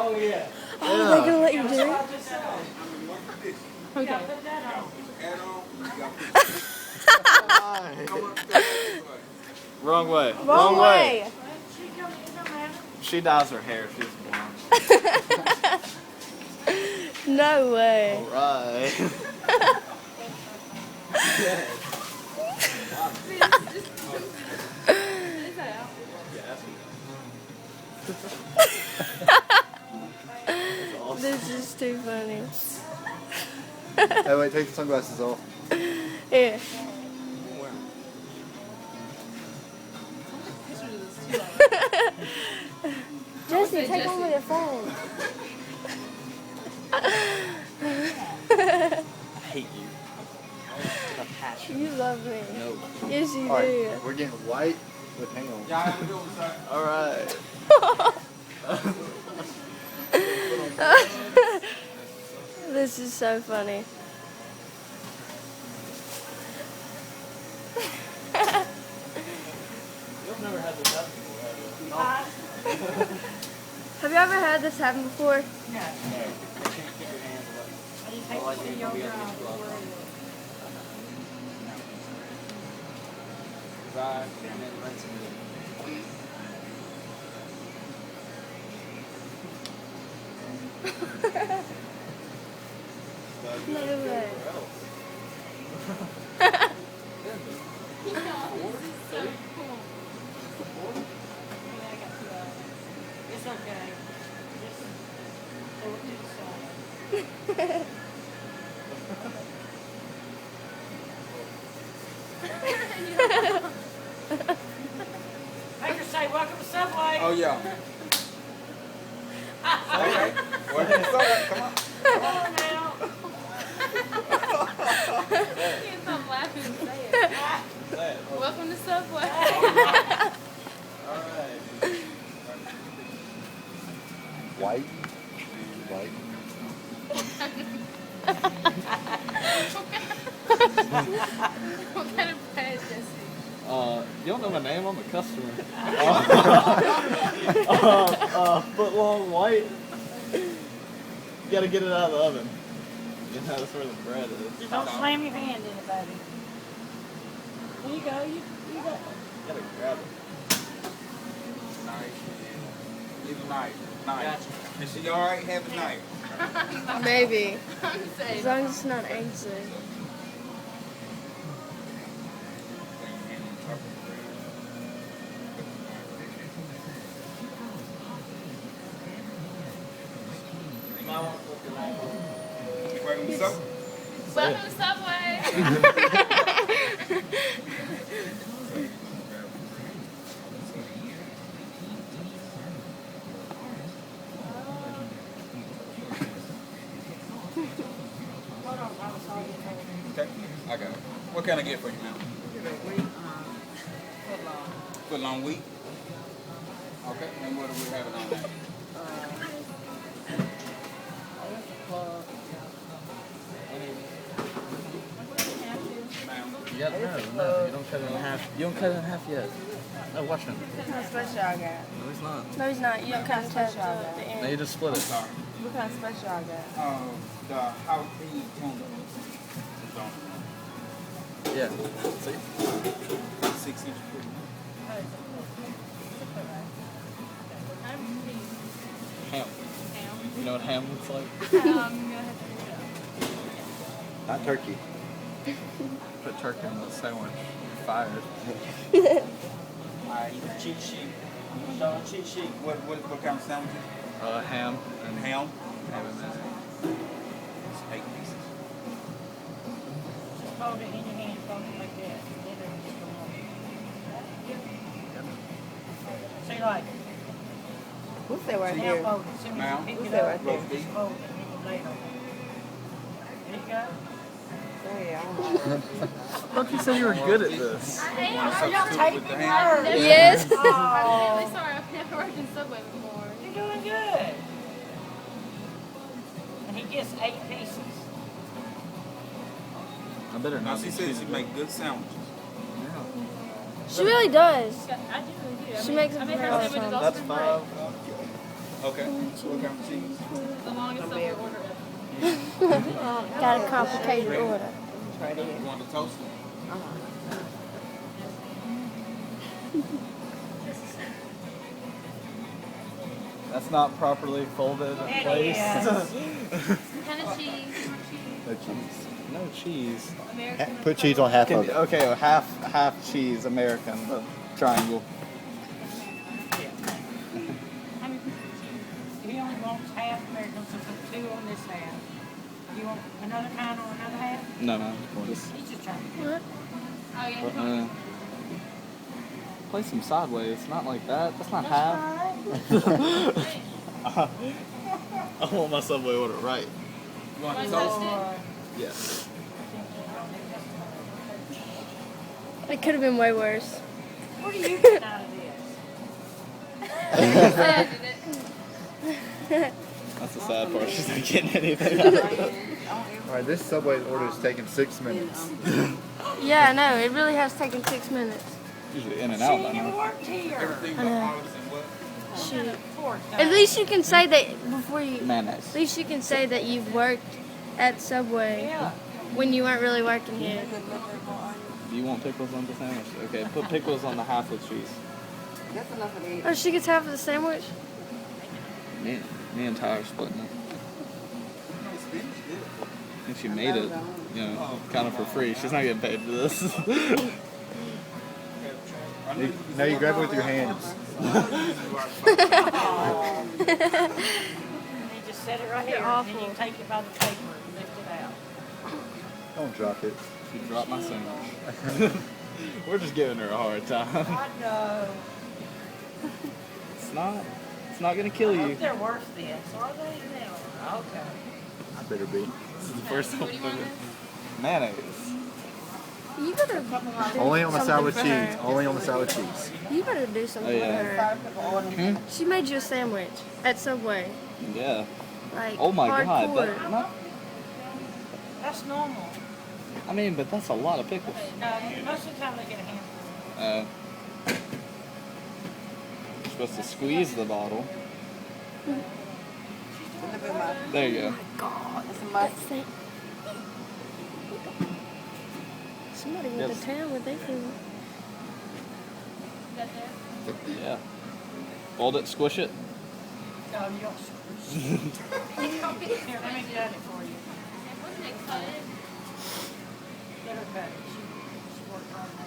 Oh, yeah. Oh, they're gonna let you do it? Okay. Wrong way. Wrong way. She dyes her hair. She's blonde. No way. Alright. This is too funny. Hey, wait, take the sunglasses off. Here. Jesse, take one with your phone. I hate you. With a passion. You love me. No. Yes, you All do. right, we're getting white with ham. Alright. This is so funny. You've never had this happen before, have you? Have you ever had this happen before? No. You can't keep your hands away. Otherwise, you're gonna be able to get gloves on. Dry and then rinse it. No way. It's okay. Just throw it to the side. Make her say, welcome to Subway. Oh, yeah. Okay. Well, come on. Come on now. Can't stop laughing and say it. Say it. Welcome to Subway. Alright. White? White? What kind of bread, Jesse? You don't know my name? I'm a customer. Foot long white. You gotta get it out of the oven. You know, that's where the bread is. Just don't slam your hand in it, baby. There you go. You got You gotta grab it. Nice. Leave a knife. Knife. Gotcha. Is she alright? Have a knife. Maybe. I'm saying. As long as it's not angry. You might want to flip your leg over. Welcome to Subway. Welcome to Subway. Okay. I got it. What can I get for you, ma'am? Foot long wheat. Okay. And what are we having on that? You gotta, no, you don't cut it in half. You don't cut it in half yet. No, watch him. What kind of special I got? No, he's not. No, he's not. You don't cut until Special. the No, end. you just split it. Sorry. What kind of special I got? The house tea tuna. Yeah. See? 6-inch foot. Ham. You know what ham looks like? Not turkey. Put turkey on the sandwich. You're fired. Alright, cheat sheet. Cheat sheet. What kind of sandwiches? Ham and Ham. ham and that. It's 8 pieces. just hold it in your hand, fold it like that. Then it'll just come off. See, like, What's that right now here? fold it. As soon as Ma'am? you pick What's it that up, right there? Roast beef. fold it and then you lay it on. There you go. Oh, yeah. Look, you said you were good at this. I am. Want to I'm substitute with the ham? Yes. really sorry. I've never worked in Subway before. You're doing good. And he gets 8 pieces. I better Now not she be said she cheating. make good sandwiches. She really does. I do really do. She makes it I make her very sandwiches awesome. all That's spring break. 5. Okay. What kind of cheese? The longest Subway order ever. Got a complicated order. Right here. You want the toaster? That's not properly folded in place. Kind of cheese. No cheese. No cheese. American. Put cheese on half of it. Okay, well, half cheese, American, the triangle. How many pieces of cheese? He only wants half American, so put 2 on this half. You want another kind on another half? No, just He's just trying to What? Oh yeah. play some sideways. Not like that. That's not half. I want my Subway order right. You want the Want toaster? toasted? Yes. It could have been way worse. What are you getting out of this? That's the sad part. She's not getting anything out of it. Alright, this Subway order is taking 6 minutes. Yeah, I know. It really has taken 6 minutes. Usually in and She out ain't by never now. worked here. Everything I but know. olives and what? Shoot. Poor At thing. least you can say that before you. Mayonnaise. At least you can say that you've worked at Subway Yeah. when you weren't really working here. Do you want pickles on the sandwich? Okay, put pickles on the half with cheese. That's enough of these. Oh, she gets half of the sandwich? Me and Tyler splitting it. I think she made it, kind of for free. She's not getting paid for this. Now you grab it with your hands. And you just set it right here, and then you take it by the paper and lift it out. Don't drop it. She dropped my sandwich. We're just giving her a hard time. I know. It's not gonna kill I you. hope they're worth this, are they now? Okay. I better be. This is the first time. What do you want? Mayonnaise. You better do Only on the something salad for cheese. her. Only on the salad cheese. You better do something Oh, yeah. for her. She made you a sandwich at Subway. Yeah. Like, Oh my god. hardcore. That's normal. I mean, but that's a lot of pickles. Most of the time they get a handful. You're supposed to squeeze the bottle. There you go. That's it. Somebody went Yes. to town with their food. That's it. Yeah. Fold it, squish it. Oh, you don't squish. Here, let me cut it for you. And wasn't it cut? Get her cut it. She worked hard on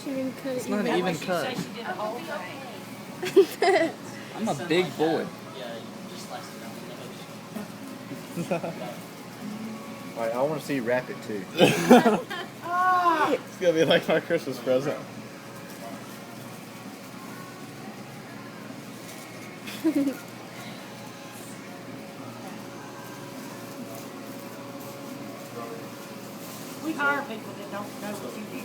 She didn't cut It's it. not either. that. even She cut. say she did the whole thing. I'm a big boy. Alright, I want to see you wrap it too. It's gonna be like my Christmas present. We hire people that don't know what you did.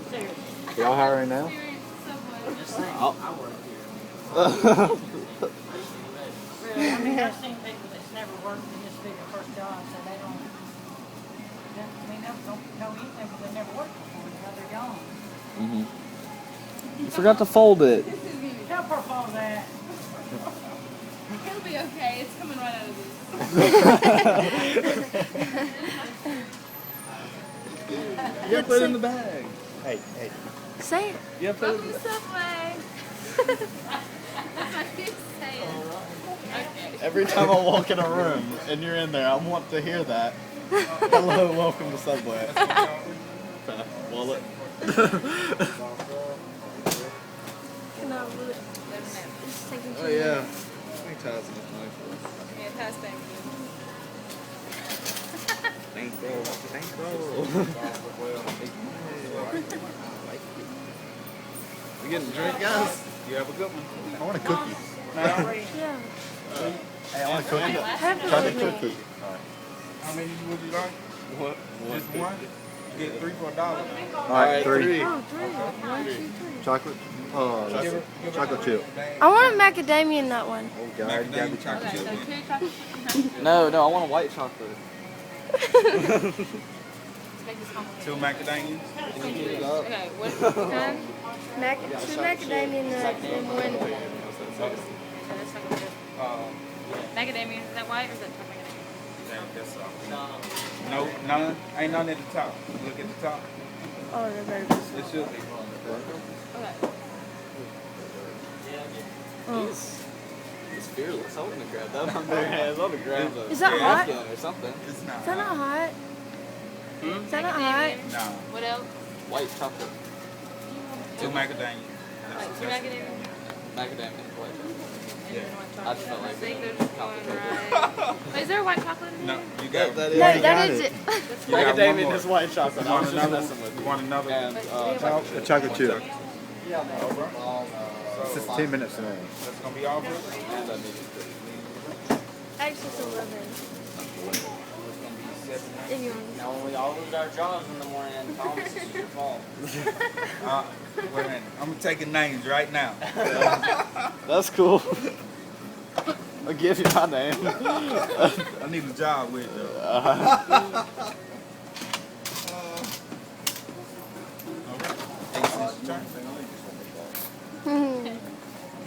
Seriously. Y'all hiring now? Really, I mean, I've seen people that's never worked in this big a first job, so they don't, I mean, they don't know anything, but they never worked before, now they're gone. You forgot to fold it. Help her follow that. It'll be okay. It's coming right out of this. You gotta put it in the bag. Hey, hey. Say it. You gotta put it in Welcome the to Subway. That's what you say. Okay. Every time I walk in a room and you're in there, I want to hear that. Hello, welcome to Subway. Wallet. Can I really? It's taking too Oh yeah. I think Ty's enough money for us. Yeah, pass that. Bankroll. We getting a drink, guys? You have a good one. I want a cookie. Yeah. Hey, I want a cookie. Have Try one the with me. cookie. How many would you like? What? Just one? You get 3 for $1. Alright, 3. Oh, 3. 1, 2, 3. Chocolate. Chocolate chip. I want a macadamia nut one. Oh god, you got me chocolate Okay, chip. so 2 chocolate. No, I want a white chocolate. Let's make this complicated. 2 macadamias. Okay, what? Two macadamia nuts and one. So that's not good. Macadamia, is that white or is that top macadamia? That's all. No, none. Ain't none at the top. Look at the top. Oh, the burgers. It should be. Okay. He's fearless. I wouldn't have grabbed that on their hands. I would have grabbed a Is that hot? napkin or something. It's not. Is that not hot? Is that not hot? No. What else? White chocolate. 2 macadamia. Like 2 macadamia? Macadamia and white chocolate. Yeah. I just felt I like think they're just going right. Wait, is there white chocolate in No, there? you got that it. is. No, got that is it. it. You got one Macadamia more. is white chocolate. You I want was just another messing with one? You you. want another And one? A chocolate chip. So, 16 minutes now. that's gonna be all for it? and I needed Actually, it's 11. It's gonna be 7. If you want. Now when we all lose our jobs in the morning, Thomas, this is your fault. Wait a minute. I'm taking names right now. That's cool. I'll give you my name. I need a job with it though.